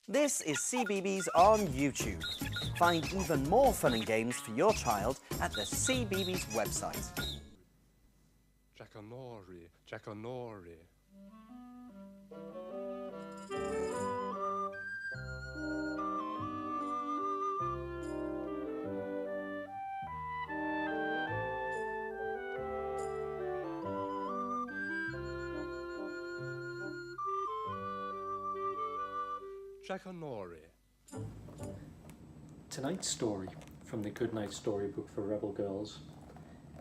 This is CBeebies on YouTube. Find even more fun and games for your child at the CBeebies website. Jackanory, Jackanory. Jackanory. Tonight's story from the Goodnight Storybook for Rebel Girls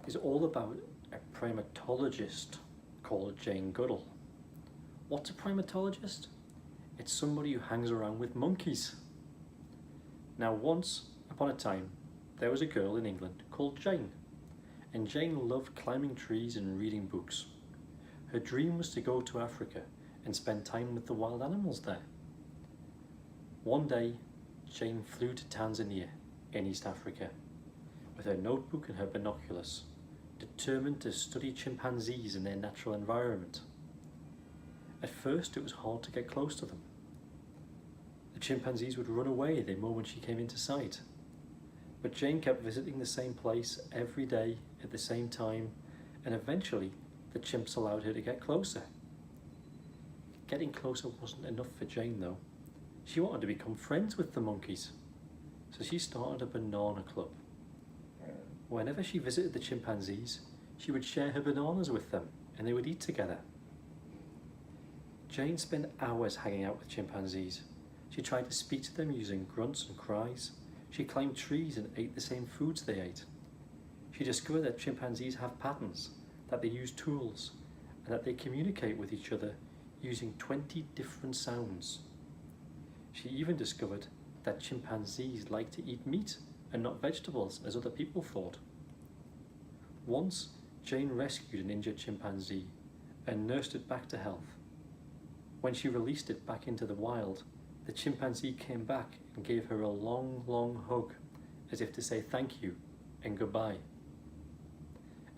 is all about a primatologist called Jane Goodall. What's a primatologist? It's somebody who hangs around with monkeys. Now, once upon a time, there was a girl in England called Jane, and Jane loved climbing trees and reading books. Her dream was to go to Africa and spend time with the wild animals there. One day, Jane flew to Tanzania in East Africa with her notebook and her binoculars, determined to study chimpanzees in their natural environment. At first, it was hard to get close to them. The chimpanzees would run away the moment she came into sight. But Jane kept visiting the same place every day at the same time, and eventually the chimps allowed her to get closer. Getting closer wasn't enough for Jane though. She wanted to become friends with the monkeys, so she started a banana club. Whenever she visited the chimpanzees, she would share her bananas with them and they would eat together. Jane spent hours hanging out with chimpanzees. She tried to speak to them using grunts and cries. She climbed trees and ate the same foods they ate. She discovered that chimpanzees have patterns, that they use tools, and that they communicate with each other using 20 different sounds. She even discovered that chimpanzees like to eat meat and not vegetables as other people thought. Once, Jane rescued an injured chimpanzee and nursed it back to health. When she released it back into the wild, the chimpanzee came back and gave her a long, long hug, as if to say thank you and goodbye.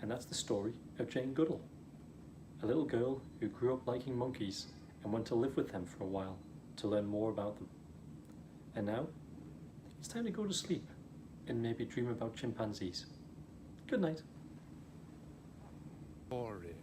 And that's the story of Jane Goodall, a little girl who grew up liking monkeys and went to live with them for a while to learn more about them. And now, it's time to go to sleep and maybe dream about chimpanzees. Good night. Story.